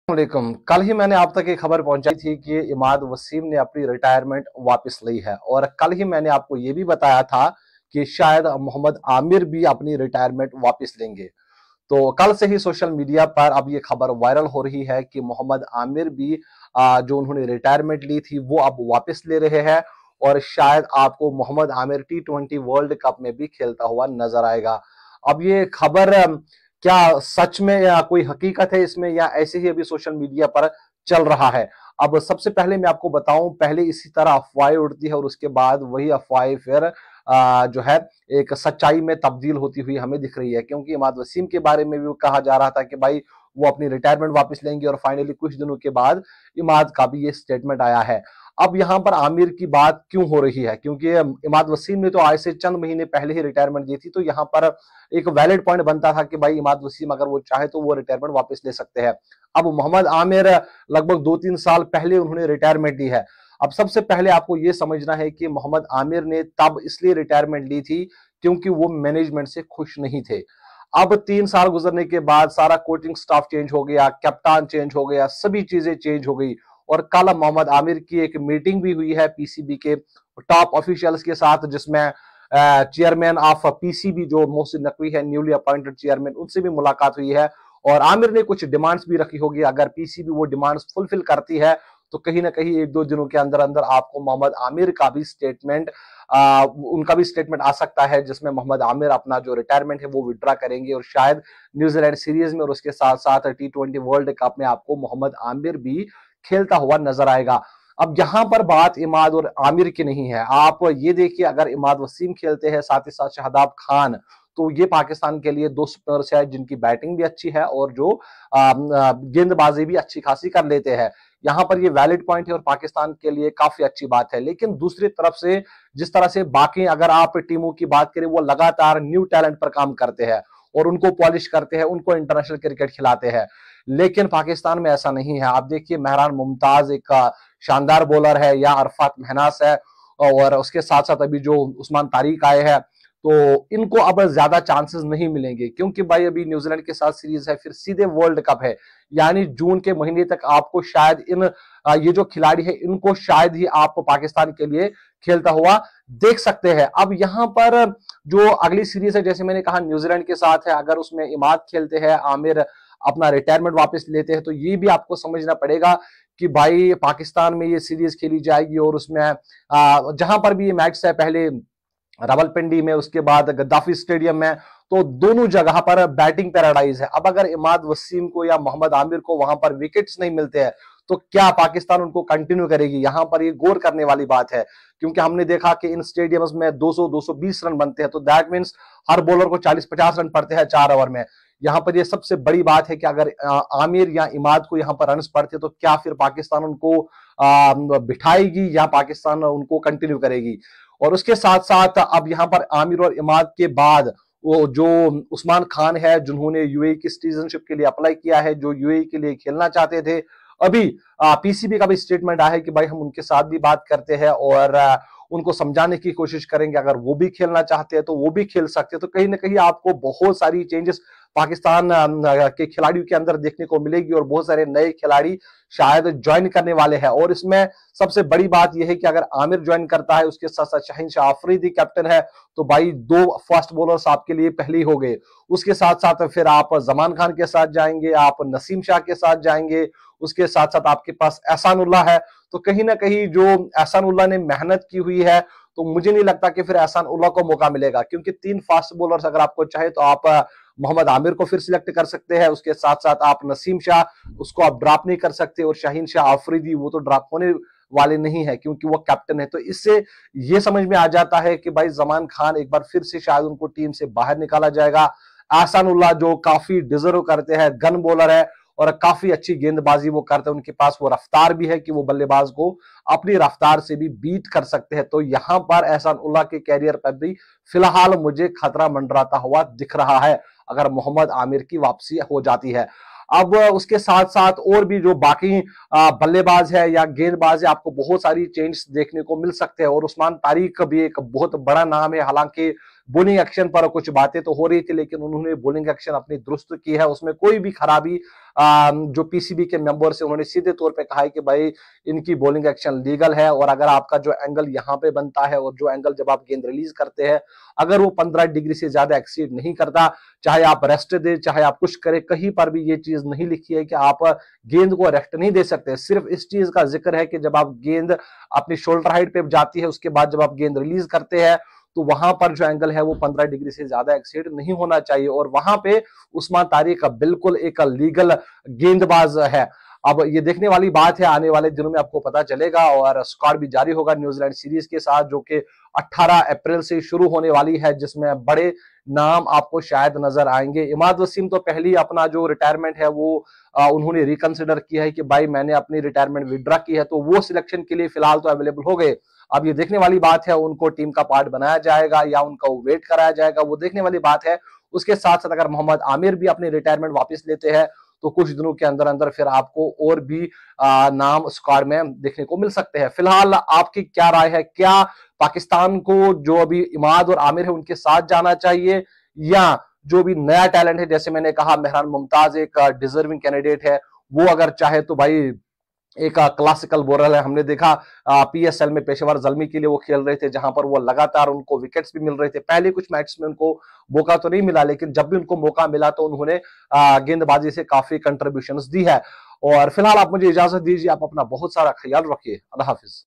वालेकुम। कल ही मैंने आप तक एक खबर पहुंचाई थी कि इमाद वसीम ने अपनी रिटायरमेंट वापस ली है और कल ही मैंने आपको यह भी बताया था कि शायद मोहम्मद आमिर भी अपनी रिटायरमेंट वापस लेंगे। तो कल से ही सोशल मीडिया पर अब ये खबर वायरल हो रही है कि मोहम्मद आमिर भी जो उन्होंने रिटायरमेंट ली थी वो अब वापस ले रहे हैं और शायद आपको Mohammad Aamir T20 world cup में भी खेलता हुआ नजर आएगा। अब ये खबर क्या सच में या कोई हकीकत है इसमें या ऐसे ही अभी सोशल मीडिया पर चल रहा है। अब सबसे पहले मैं आपको बताऊं, पहले इसी तरह अफवाहें उड़ती है और उसके बाद वही अफवाहें फिर जो है एक सच्चाई में तब्दील होती हुई हमें दिख रही है, क्योंकि इमाद वसीम के बारे में भी कहा जा रहा था कि भाई वो अपनी रिटायरमेंट वापस लेंगे और फाइनली कुछ दिनों के बाद इमाद का भी ये स्टेटमेंट आया है। अब यहां पर आमिर की बात क्यों हो रही है, क्योंकि इमाद वसीम ने तो आज से चंद महीने पहले ही रिटायरमेंट दी थी, तो यहां पर एक वैलिड पॉइंट बनता था कि भाई इमाद वसीम अगर वो चाहे तो वो रिटायरमेंट वापस ले सकते हैं। अब मोहम्मद आमिर लगभग 2-3 साल पहले उन्होंने रिटायरमेंट दी है। अब सबसे पहले आपको यह समझना है कि मोहम्मद आमिर ने तब इसलिए रिटायरमेंट ली थी क्योंकि वो मैनेजमेंट से खुश नहीं थे। अब 3 साल गुजरने के बाद सारा कोचिंग स्टाफ चेंज हो गया, कप्तान चेंज हो गया, सभी चीजें चेंज हो गई और कल मोहम्मद आमिर की एक मीटिंग भी हुई है पीसीबी के टॉप ऑफिशियल्स के साथ, जिसमें चेयरमैन ऑफ पीसीबी जो मोहसिन नकवी है, न्यूली अपॉइंटेड चेयरमैन, उनसे भी मुलाकात हुई है और आमिर ने कुछ डिमांड्स भी रखी होगी। अगर पीसीबी वो डिमांड्स फुलफिल करती है तो कहीं ना कहीं 1-2 दिनों के अंदर अंदर आपको मोहम्मद आमिर का भी स्टेटमेंट उनका भी स्टेटमेंट आ सकता है, जिसमें मोहम्मद आमिर अपना जो रिटायरमेंट है वो विड्रा करेंगे और शायद न्यूजीलैंड सीरीज में और उसके साथ साथ T20 वर्ल्ड कप में आपको मोहम्मद आमिर भी खेलता हुआ नजर आएगा। अब यहां पर बात इमाद और आमिर की नहीं है। आप ये देखिए, अगर इमाद वसीम खेलते हैं साथ ही साथ शादाब खान, तो ये पाकिस्तान के लिए दो स्पिनर्स है जिनकी बैटिंग भी अच्छी है और जो गेंदबाजी भी अच्छी खासी कर लेते हैं। यहां पर ये वैलिड पॉइंट है और पाकिस्तान के लिए काफी अच्छी बात है। लेकिन दूसरी तरफ से जिस तरह से बाकी अगर आप टीमों की बात करें, वो लगातार न्यू टैलेंट पर काम करते हैं और उनको पॉलिश करते हैं, उनको इंटरनेशनल क्रिकेट खिलाते हैं। लेकिन पाकिस्तान में ऐसा नहीं है। आप देखिए, मेहरान मुमताज एक शानदार बॉलर है, या अरफात महनास है, और उसके साथ साथ अभी जो उस्मान तारिक आए हैं, तो इनको अब ज्यादा चांसेस नहीं मिलेंगे क्योंकि भाई अभी न्यूजीलैंड के साथ सीरीज है, फिर सीधे वर्ल्ड कप है। यानी जून के महीने तक आपको शायद ये जो खिलाड़ी है इनको शायद ही आप पाकिस्तान के लिए खेलता हुआ देख सकते हैं। अब यहां पर जो अगली सीरीज है, जैसे मैंने कहा न्यूजीलैंड के साथ है, अगर उसमें इमाद खेलते हैं, आमिर अपना रिटायरमेंट वापस लेते हैं, तो ये भी आपको समझना पड़ेगा कि भाई पाकिस्तान में ये सीरीज खेली जाएगी और उसमें जहां पर भी ये मैच है, पहले रावलपिंडी में, उसके बाद गद्दाफी स्टेडियम में, तो दोनों जगह पर बैटिंग पैराडाइज है। अब अगर इमाद वसीम को या मोहम्मद आमिर को वहां पर विकेट्स नहीं मिलते हैं तो क्या पाकिस्तान उनको कंटिन्यू करेगी? यहां पर ये गौर करने वाली बात है, क्योंकि हमने देखा कि इन स्टेडियम्स में 200-220 रन बनते हैं, तो दैट मींस हर बॉलर को 40-50 रन पड़ते हैं 4 ओवर में। यहां पर ये सबसे बड़ी बात है कि अगर आमिर या इमाद को यहां पर रन पड़ते तो क्या फिर पाकिस्तान उनको बिठाएगी या पाकिस्तान उनको कंटिन्यू करेगी? और उसके साथ साथ अब यहां पर आमिर और इमाद के बाद वो जो उस्मान खान है, जिन्होंने यूएई की सिटीजनशिप के लिए अप्लाई किया है, जो यूएई के लिए खेलना चाहते थे, अभी पीसीबी का भी स्टेटमेंट आया है कि भाई हम उनके साथ भी बात करते हैं और उनको समझाने की कोशिश करेंगे, अगर वो भी खेलना चाहते हैं तो वो भी खेल सकते हैं। तो कहीं ना कहीं आपको बहुत सारी चेंजेस पाकिस्तान के खिलाड़ियों के अंदर देखने को मिलेगी और बहुत सारे नए खिलाड़ी शायद ज्वाइन करने वाले हैं। और इसमें सबसे बड़ी बात यह है कि अगर आमिर ज्वाइन करता है, उसके साथ साथ शाहीन शाह आफरीदी कैप्टन है, तो भाई 2 फास्ट बॉलर्स आपके लिए पहले ही हो गए। उसके साथ साथ फिर आप जमान खान के साथ जाएंगे, आप नसीम शाह के साथ जाएंगे, उसके साथ साथ आपके पास एहसानुल्लाह है। तो कहीं ना कहीं जो एहसानुल्लाह ने मेहनत की हुई है, तो मुझे नहीं लगता कि फिर एहसानुल्लाह को मौका मिलेगा, क्योंकि 3 फास्ट बॉलर्स अगर आपको चाहे तो आप मोहम्मद आमिर को फिर सिलेक्ट कर सकते हैं, उसके साथ साथ आप नसीम शाह, उसको आप ड्रॉप नहीं कर सकते, और शाहीन शाह आफरीदी वो तो ड्रॉप होने वाले नहीं है क्योंकि वो कैप्टन है। तो इससे ये समझ में आ जाता है कि भाई जमान खान एक बार फिर से शायद उनको टीम से बाहर निकाला जाएगा। एहसानुल्लाह जो काफी डिजर्व करते हैं, गन बॉलर है और काफी अच्छी गेंदबाजी वो करते हैं, उनके पास वो रफ्तार भी है कि वो बल्लेबाज को अपनी रफ्तार से भी बीट कर सकते हैं। तो यहां पर एहसानुल्लाह के कैरियर पर भी फिलहाल मुझे खतरा मंडराता हुआ दिख रहा है अगर मोहम्मद आमिर की वापसी हो जाती है। अब उसके साथ साथ और भी जो बाकी बल्लेबाज है या गेंदबाज है, आपको बहुत सारी चेंज देखने को मिल सकते हैं और उस्मान तारिक भी एक बहुत बड़ा नाम है। हालांकि बॉलिंग एक्शन पर कुछ बातें तो हो रही थी, लेकिन उन्होंने बॉलिंग एक्शन अपनी दुरुस्त की है, उसमें कोई भी खराबी जो पीसीबी के मेंबर्स है उन्होंने सीधे तौर पे कहा है कि भाई इनकी बॉलिंग एक्शन लीगल है, और अगर आपका जो एंगल यहाँ पे बनता है और जो एंगल जब आप गेंद रिलीज करते हैं अगर वो 15 डिग्री से ज्यादा एक्सीड नहीं करता, चाहे आप रेस्ट दे चाहे आप कुछ करें, कहीं पर भी ये चीज नहीं लिखी है कि आप गेंद को रेस्ट नहीं दे सकते। सिर्फ इस चीज का जिक्र है कि जब आप गेंद अपनी शोल्डर हाइट पे जाती है उसके बाद जब आप गेंद रिलीज करते हैं तो वहां पर जो एंगल है वो 15 डिग्री से ज्यादा एक्सीड नहीं होना चाहिए, और वहां पे उस्मान तारिक बिल्कुल एक लीगल गेंदबाज है। अब ये देखने वाली बात है, आने वाले दिनों में आपको पता चलेगा, और स्क्वाड भी जारी होगा न्यूजीलैंड सीरीज के साथ जो कि 18 अप्रैल से शुरू होने वाली है, जिसमें बड़े नाम आपको शायद नजर आएंगे। इमाद वसीम तो पहले अपना जो रिटायरमेंट है वो उन्होंने रिकंसिडर किया है कि भाई मैंने अपनी रिटायरमेंट विड्रा की है, तो वो सिलेक्शन के लिए फिलहाल तो अवेलेबल हो गए। अब ये देखने वाली बात है उनको टीम का पार्ट बनाया जाएगा या उनका वेट कराया जाएगा, वो देखने वाली बात है। उसके साथ साथ अगर मोहम्मद आमिर भी अपनी रिटायरमेंट वापस लेते हैं तो कुछ दिनों के अंदर अंदर फिर आपको और भी नाम स्क्वाड में देखने को मिल सकते हैं। फिलहाल आपकी क्या राय है, क्या पाकिस्तान को जो अभी इमाद और आमिर है उनके साथ जाना चाहिए, या जो भी नया टैलेंट है जैसे मैंने कहा मेहरान मुमताज एक डिजर्विंग कैंडिडेट है, वो अगर चाहे तो भाई एक क्लासिकल बॉलर है। हमने देखा पीएसएल में पेशेवर जल्मी के लिए वो खेल रहे थे जहां पर वो लगातार उनको विकेट्स भी मिल रहे थे। पहले कुछ मैच में उनको मौका तो नहीं मिला, लेकिन जब भी उनको मौका मिला तो उन्होंने गेंदबाजी से काफी कंट्रीब्यूशंस दी है। और फिलहाल आप मुझे इजाजत दीजिए, आप अपना बहुत सारा ख्याल रखिए। अल्लाह हाफिज।